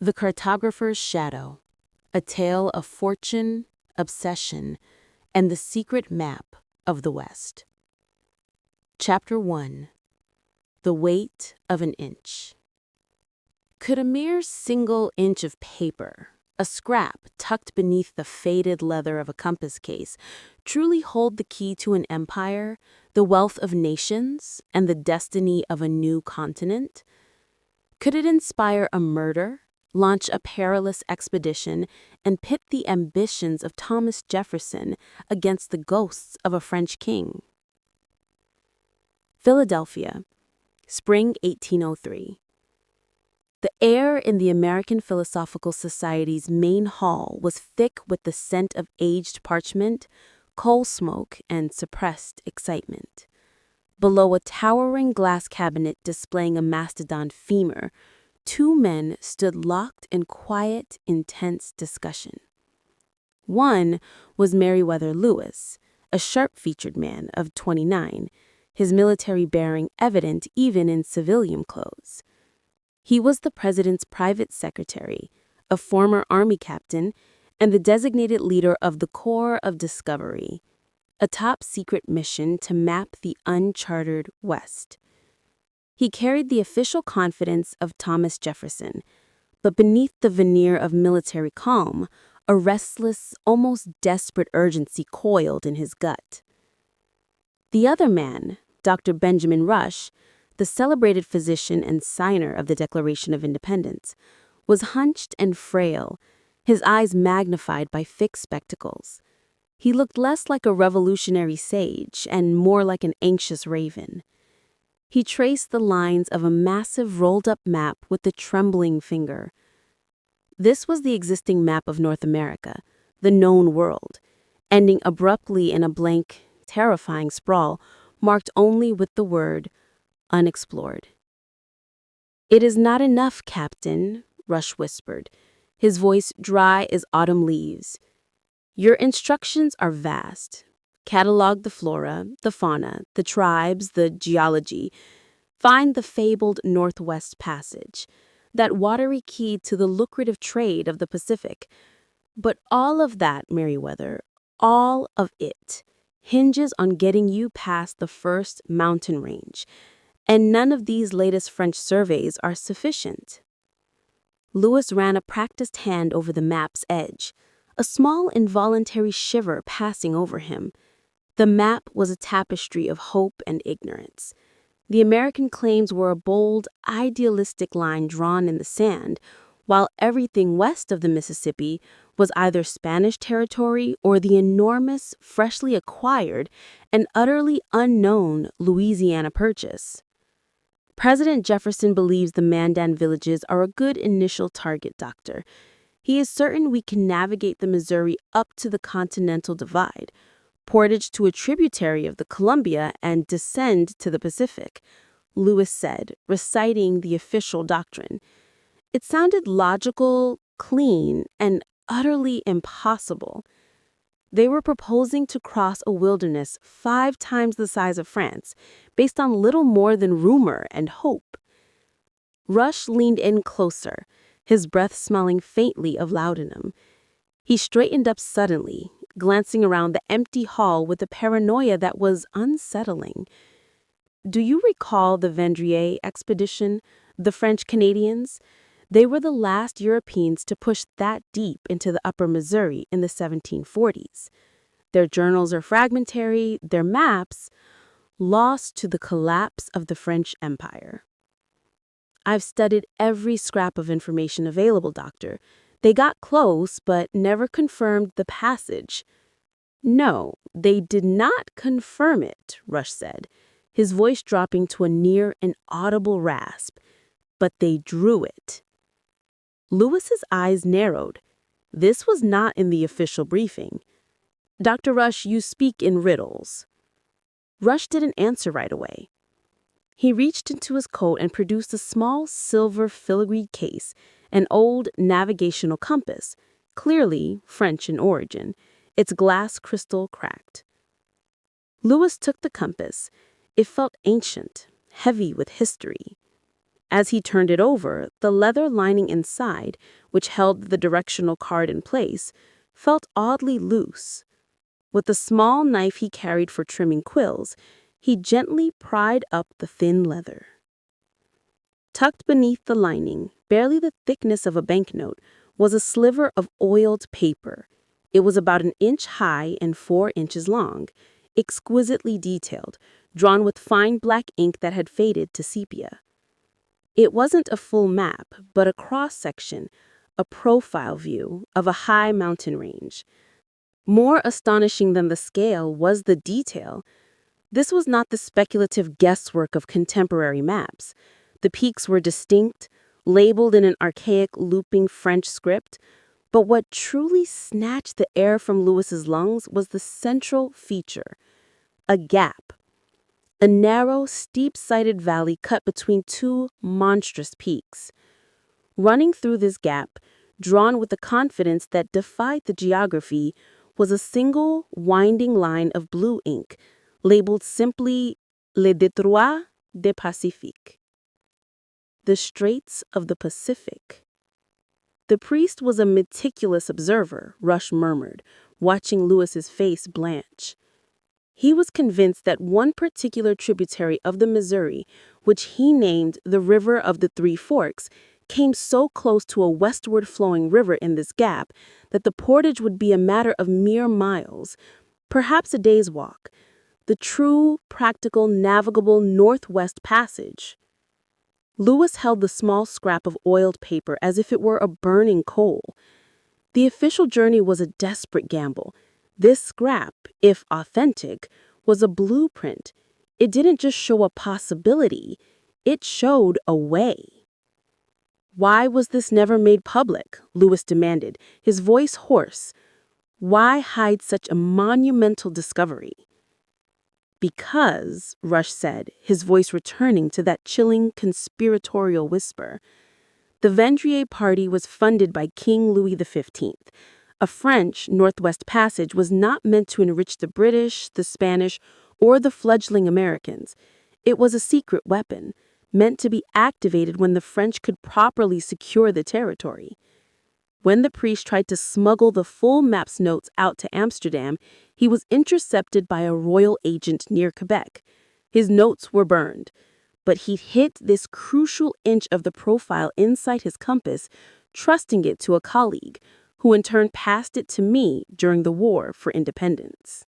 The Cartographer's Shadow, a tale of fortune, obsession, and the secret map of the West. Chapter 1. The Weight of an Inch. Could a mere single inch of paper, a scrap tucked beneath the faded leather of a compass case, truly hold the key to an empire, the wealth of nations, and the destiny of a new continent? Could it inspire a murder, launch a perilous expedition, and pit the ambitions of Thomas Jefferson against the ghosts of a French king? Philadelphia, spring 1803. The air in the American Philosophical Society's main hall was thick with the scent of aged parchment, coal smoke, and suppressed excitement. Below a towering glass cabinet displaying a mastodon femur, two men stood locked in quiet, intense discussion. One was Meriwether Lewis, a sharp-featured man of 29, his military bearing evident even in civilian clothes. He was the president's private secretary, a former Army captain, and the designated leader of the Corps of Discovery, a top-secret mission to map the uncharted West. He carried the official confidence of Thomas Jefferson, but beneath the veneer of military calm, a restless, almost desperate urgency coiled in his gut. The other man, Dr. Benjamin Rush, the celebrated physician and signer of the Declaration of Independence, was hunched and frail, his eyes magnified by fixed spectacles. He looked less like a revolutionary sage and more like an anxious raven. He traced the lines of a massive rolled-up map with a trembling finger. This was the existing map of North America, the known world, ending abruptly in a blank, terrifying sprawl marked only with the word unexplored. "It is not enough, Captain," Rush whispered, his voice dry as autumn leaves. "Your instructions are vast. Catalog the flora, the fauna, the tribes, the geology. Find the fabled Northwest Passage, that watery key to the lucrative trade of the Pacific. But all of that, Meriwether, all of it, hinges on getting you past the first mountain range, and none of these latest French surveys are sufficient." Lewis ran a practiced hand over the map's edge, a small involuntary shiver passing over him. The map was a tapestry of hope and ignorance. The American claims were a bold, idealistic line drawn in the sand, while everything west of the Mississippi was either Spanish territory or the enormous, freshly acquired, and utterly unknown Louisiana Purchase. President Jefferson believes the Mandan villages are a good initial target, Doctor. He is certain we can navigate the Missouri up to the Continental Divide, portage to a tributary of the Columbia, and descend to the Pacific, Lewis said, reciting the official doctrine. It sounded logical, clean, and utterly impossible. They were proposing to cross a wilderness 5 times the size of France, based on little more than rumor and hope. Rush leaned in closer, his breath smelling faintly of laudanum. He straightened up suddenly, glancing around the empty hall with a paranoia that was unsettling. "Do you recall the Vendrier expedition, the French Canadians? They were the last Europeans to push that deep into the upper Missouri in the 1740s. Their journals are fragmentary, their maps lost to the collapse of the French Empire." "I've studied every scrap of information available, Doctor. They got close, but never confirmed the passage." "No, they did not confirm it," Rush said, his voice dropping to a near inaudible rasp. "But they drew it." Lewis's eyes narrowed. This was not in the official briefing. "Dr. Rush, you speak in riddles." Rush didn't answer right away. He reached into his coat and produced a small silver filigreed case, an old navigational compass, clearly French in origin, its glass crystal cracked. Lewis took the compass. It felt ancient, heavy with history. As he turned it over, the leather lining inside, which held the directional card in place, felt oddly loose. With the small knife he carried for trimming quills, he gently pried up the thin leather. Tucked beneath the lining, barely the thickness of a banknote, was a sliver of oiled paper. It was about 1 inch high and 4 inches long, exquisitely detailed, drawn with fine black ink that had faded to sepia. It wasn't a full map, but a cross-section, a profile view of a high mountain range. More astonishing than the scale was the detail. This was not the speculative guesswork of contemporary maps. The peaks were distinct, labeled in an archaic looping French script, but what truly snatched the air from Lewis's lungs was the central feature, a gap. A narrow, steep-sided valley cut between two monstrous peaks. Running through this gap, drawn with a confidence that defied the geography, was a single, winding line of blue ink, labeled simply Le Détroit des Pacifiques. The Straits of the Pacific. The priest was a meticulous observer, Rush murmured, watching Lewis's face blanch. He was convinced that one particular tributary of the Missouri, which he named the River of the Three Forks, came so close to a westward flowing river in this gap that the portage would be a matter of mere miles, perhaps a day's walk, the true, practical, navigable Northwest Passage. Lewis held the small scrap of oiled paper as if it were a burning coal. The official journey was a desperate gamble. This scrap, if authentic, was a blueprint. It didn't just show a possibility, it showed a way. Why was this never made public? Lewis demanded, his voice hoarse. Why hide such a monumental discovery? Because, Rush said, his voice returning to that chilling conspiratorial whisper, the Vendrier Party was funded by King Louis XV. A French Northwest Passage was not meant to enrich the British, the Spanish, or the fledgling Americans. It was a secret weapon, meant to be activated when the French could properly secure the territory. When the priest tried to smuggle the full map's notes out to Amsterdam, he was intercepted by a royal agent near Quebec. His notes were burned, but he'd hit this crucial inch of the profile inside his compass, trusting it to a colleague, who in turn passed it to me during the War for Independence.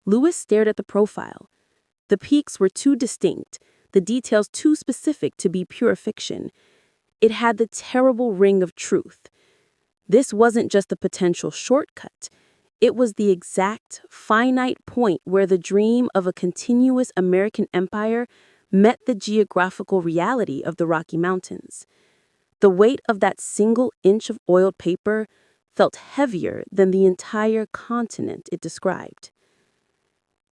Lewis stared at the profile. The peaks were too distinct, the details too specific to be pure fiction. It had the terrible ring of truth. This wasn't just a potential shortcut. It was the exact, finite point where the dream of a continuous American empire met the geographical reality of the Rocky Mountains. The weight of that single inch of oiled paper felt heavier than the entire continent it described.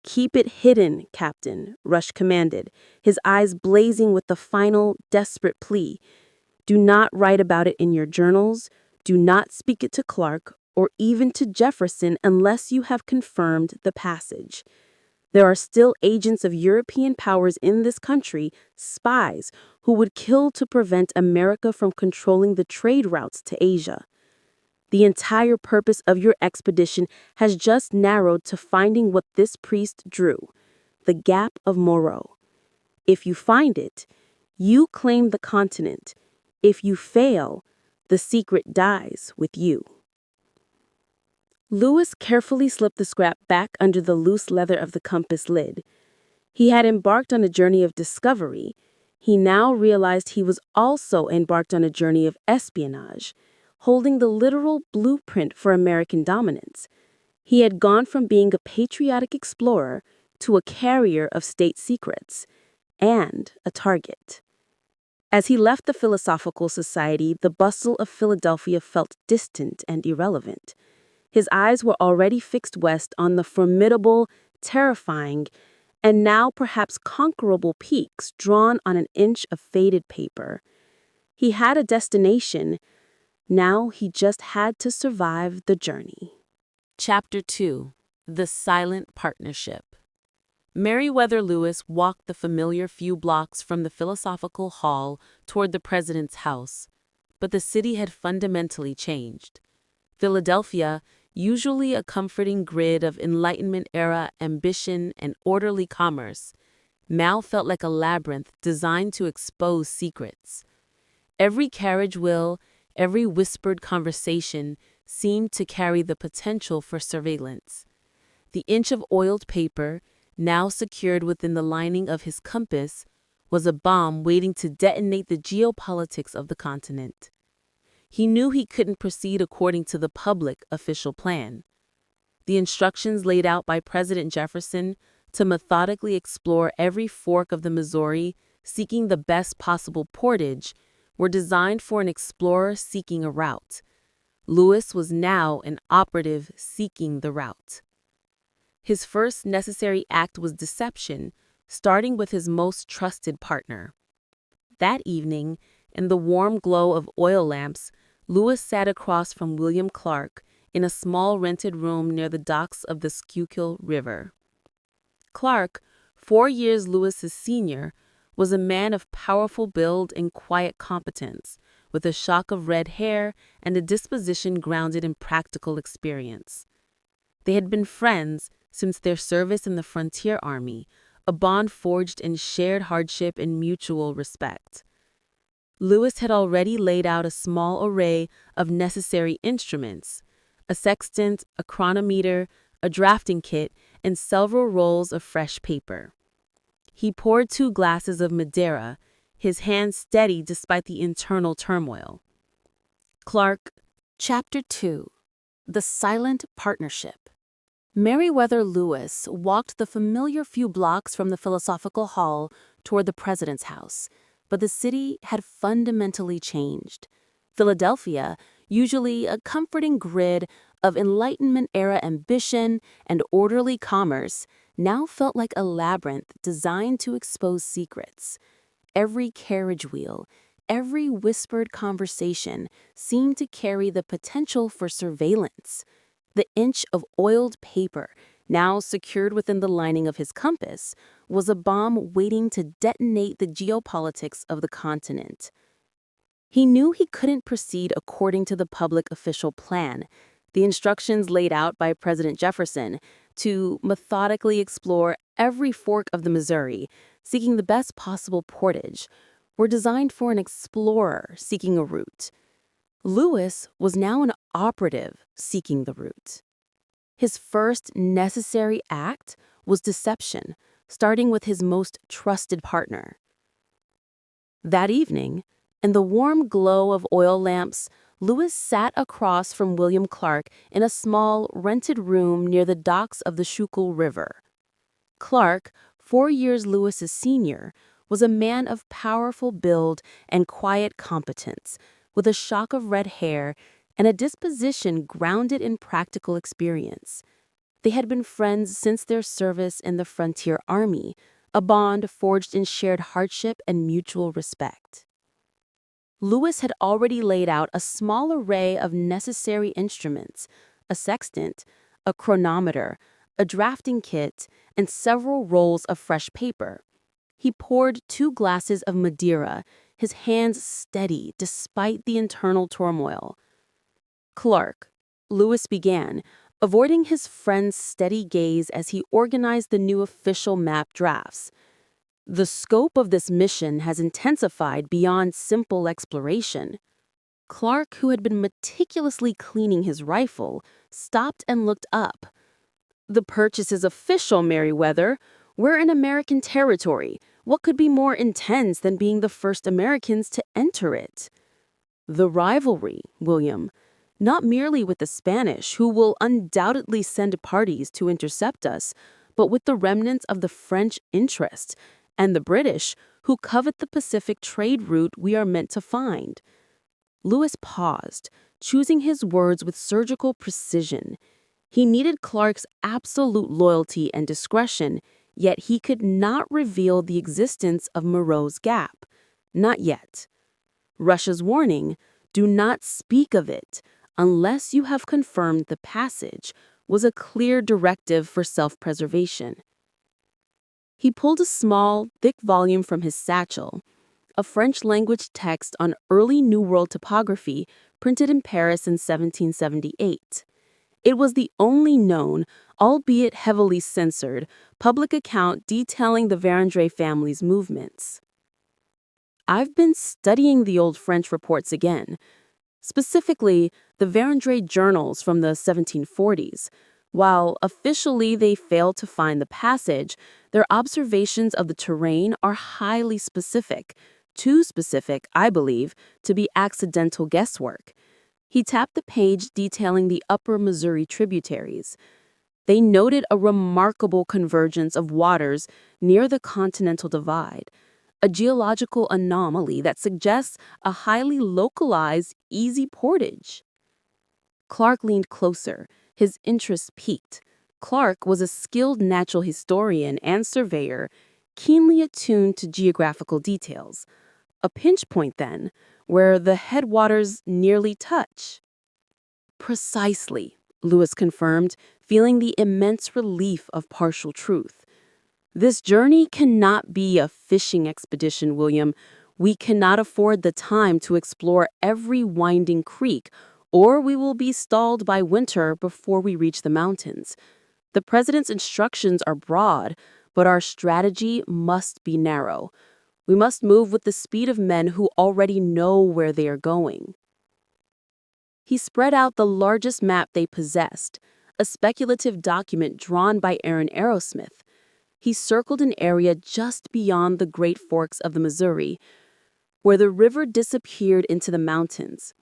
"Keep it hidden, Captain," Rush commanded, his eyes blazing with the final, desperate plea. "Do not write about it in your journals. Do not speak it to Clark or even to Jefferson unless you have confirmed the passage. There are still agents of European powers in this country, spies, who would kill to prevent America from controlling the trade routes to Asia. The entire purpose of your expedition has just narrowed to finding what this priest drew, the Gap of Moreau. If you find it, you claim the continent. If you fail, the secret dies with you." Lewis carefully slipped the scrap back under the loose leather of the compass lid. He had embarked on a journey of discovery. He now realized he was also embarked on a journey of espionage, holding the literal blueprint for American dominance. He had gone from being a patriotic explorer to a carrier of state secrets and a target. As he left the Philosophical Society, the bustle of Philadelphia felt distant and irrelevant. His eyes were already fixed west on the formidable, terrifying, and now perhaps conquerable peaks drawn on 1 inch of faded paper. He had a destination. Now he just had to survive the journey. Chapter 2. The Silent Partnership. Meriwether Lewis walked the familiar few blocks from the Philosophical Hall toward the president's house. But the city had fundamentally changed. Philadelphia, usually a comforting grid of Enlightenment-era ambition and orderly commerce, now felt like a labyrinth designed to expose secrets. Every carriage wheel, every whispered conversation seemed to carry the potential for surveillance. The inch of oiled paper, now secured within the lining of his compass, was a bomb waiting to detonate the geopolitics of the continent. He knew he couldn't proceed according to the public official plan. The instructions laid out by President Jefferson to methodically explore every fork of the Missouri, seeking the best possible portage, were designed for an explorer seeking a route. Lewis was now an operative seeking the route. His first necessary act was deception, starting with his most trusted partner. That evening, in the warm glow of oil lamps, Lewis sat across from William Clark in a small rented room near the docks of the Schuylkill River. Clark, 4 years Lewis's senior, was a man of powerful build and quiet competence, with a shock of red hair and a disposition grounded in practical experience. They had been friends since their service in the Frontier Army, a bond forged in shared hardship and mutual respect. Lewis had already laid out a small array of necessary instruments: a sextant, a chronometer, a drafting kit, and several rolls of fresh paper. He poured 2 glasses of Madeira, his hand steady despite the internal turmoil. Clark. Chapter 2. The Silent Partnership. Meriwether Lewis walked the familiar few blocks from the Philosophical Hall toward the president's house, but the city had fundamentally changed. Philadelphia, usually a comforting grid of Enlightenment-era ambition and orderly commerce, now felt like a labyrinth designed to expose secrets. Every carriage wheel, every whispered conversation seemed to carry the potential for surveillance. The inch of oiled paper, now secured within the lining of his compass, was a bomb waiting to detonate the geopolitics of the continent. He knew he couldn't proceed according to the public official plan, the instructions laid out by President Jefferson to methodically explore every fork of the Missouri, seeking the best possible portage, were designed for an explorer seeking a route. Lewis was now an operative seeking the route. His first necessary act was deception, starting with his most trusted partner. That evening, in the warm glow of oil lamps, Lewis sat across from William Clark in a small, rented room near the docks of the Schuylkill River. Clark, 4 years Lewis's senior, was a man of powerful build and quiet competence, with a shock of red hair and a disposition grounded in practical experience. They had been friends since their service in the Frontier Army, a bond forged in shared hardship and mutual respect. Lewis had already laid out a small array of necessary instruments: a sextant, a chronometer, a drafting kit, and several rolls of fresh paper. He poured 2 glasses of Madeira, his hands steady despite the internal turmoil. Clark, Lewis began, avoiding his friend's steady gaze as he organized the new official map drafts. The scope of this mission has intensified beyond simple exploration. Clark, who had been meticulously cleaning his rifle, stopped and looked up. "The purchase is official, Meriwether. We're in American territory. What could be more intense than being the first Americans to enter it?" "The rivalry, William. Not merely with the Spanish, who will undoubtedly send parties to intercept us, but with the remnants of the French interest, and the British, who covet the Pacific trade route we are meant to find." Lewis paused, choosing his words with surgical precision. He needed Clark's absolute loyalty and discretion, yet he could not reveal the existence of Moreau's Gap. Not yet. Russia's warning, "Do not speak of it unless you have confirmed the passage," was a clear directive for self-preservation. He pulled a small, thick volume from his satchel, a French-language text on early New World topography printed in Paris in 1778. It was the only known, albeit heavily censored, public account detailing the Vérandre family's movements. I've been studying the old French reports again, specifically the Vérandre journals from the 1740s. While officially they failed to find the passage, their observations of the terrain are highly specific, too specific, I believe, to be accidental guesswork. He tapped the page detailing the upper Missouri tributaries. They noted a remarkable convergence of waters near the Continental Divide, a geological anomaly that suggests a highly localized, easy portage. Clark leaned closer, his interest piqued. Clark was a skilled natural historian and surveyor, keenly attuned to geographical details. A pinch point, then, where the headwaters nearly touch. Precisely, Lewis confirmed, feeling the immense relief of partial truth. This journey cannot be a fishing expedition, William. We cannot afford the time to explore every winding creek, or we will be stalled by winter before we reach the mountains. The president's instructions are broad, but our strategy must be narrow. We must move with the speed of men who already know where they are going. He spread out the largest map they possessed, a speculative document drawn by Aaron Aerosmith. He circled an area just beyond the Great Forks of the Missouri, where the river disappeared into the mountains.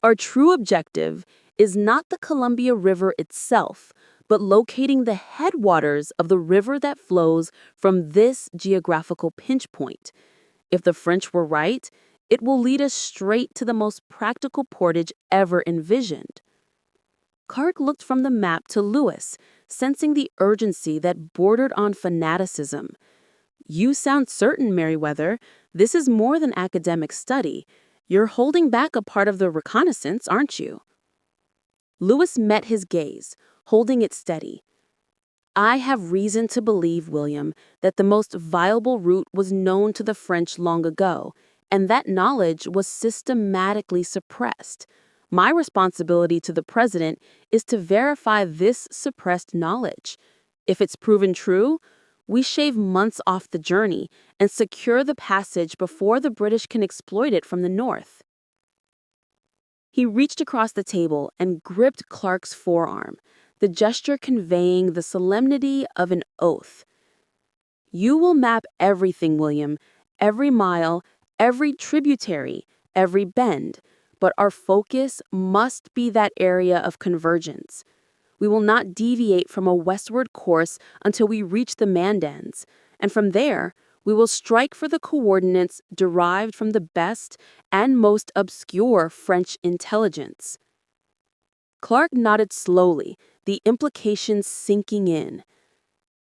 Our true objective is not the Columbia River itself, but locating the headwaters of the river that flows from this geographical pinch point. If the French were right, it will lead us straight to the most practical portage ever envisioned. Clark looked from the map to Lewis, sensing the urgency that bordered on fanaticism. You sound certain, Meriwether. This is more than academic study. You're holding back a part of the reconnaissance, aren't you? Lewis met his gaze, holding it steady. I have reason to believe, William, that the most viable route was known to the French long ago, and that knowledge was systematically suppressed. My responsibility to the president is to verify this suppressed knowledge. If it's proven true, we shave months off the journey and secure the passage before the British can exploit it from the north. He reached across the table and gripped Clark's forearm, the gesture conveying the solemnity of an oath. You will map everything, William, every mile, every tributary, every bend, but our focus must be that area of convergence. We will not deviate from a westward course until we reach the Mandans, and from there, we will strike for the coordinates derived from the best and most obscure French intelligence. Clark nodded slowly, the implications sinking in.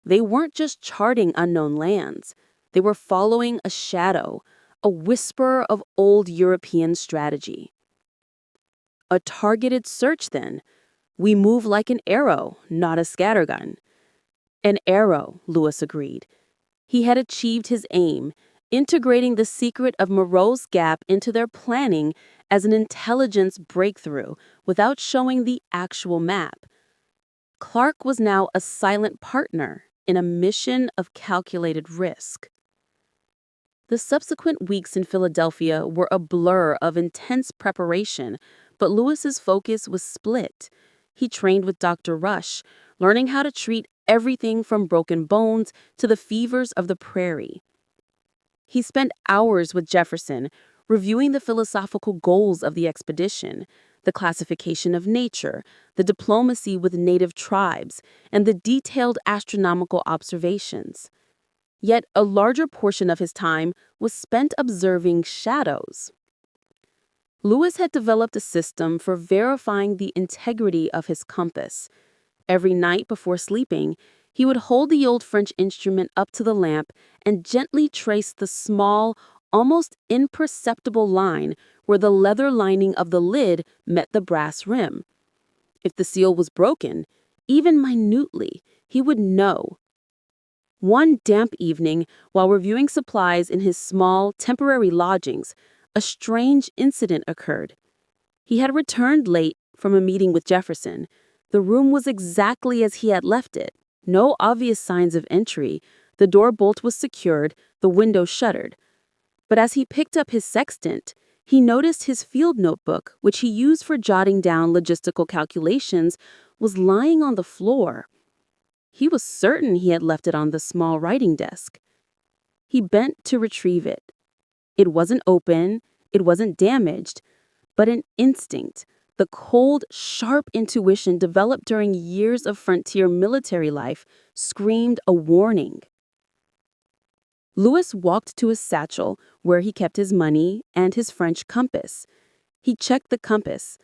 They weren't just charting unknown lands. They were following a shadow, a whisper of old European strategy. A targeted search, then. We move like an arrow, not a scattergun. An arrow, Lewis agreed. He had achieved his aim, integrating the secret of Moreau's Gap into their planning as an intelligence breakthrough without showing the actual map. Clark was now a silent partner in a mission of calculated risk. The subsequent weeks in Philadelphia were a blur of intense preparation, but Lewis's focus was split. He trained with Dr. Rush, learning how to treat everything from broken bones to the fevers of the prairie. He spent hours with Jefferson, reviewing the philosophical goals of the expedition, the classification of nature, the diplomacy with native tribes, and the detailed astronomical observations. Yet a larger portion of his time was spent observing shadows. Lewis had developed a system for verifying the integrity of his compass. Every night before sleeping, he would hold the old French instrument up to the lamp and gently trace the small, almost imperceptible line where the leather lining of the lid met the brass rim. If the seal was broken, even minutely, he would know. One damp evening, while reviewing supplies in his small, temporary lodgings, a strange incident occurred. He had returned late from a meeting with Jefferson. The room was exactly as he had left it. No obvious signs of entry. The door bolt was secured, the window shuttered. But as he picked up his sextant, he noticed his field notebook, which he used for jotting down logistical calculations, was lying on the floor. He was certain he had left it on the small writing desk. He bent to retrieve it. It wasn't open, it wasn't damaged, but an instinct, the cold, sharp intuition developed during years of frontier military life, screamed a warning. Lewis walked to his satchel, where he kept his money and his French compass. He checked the compass.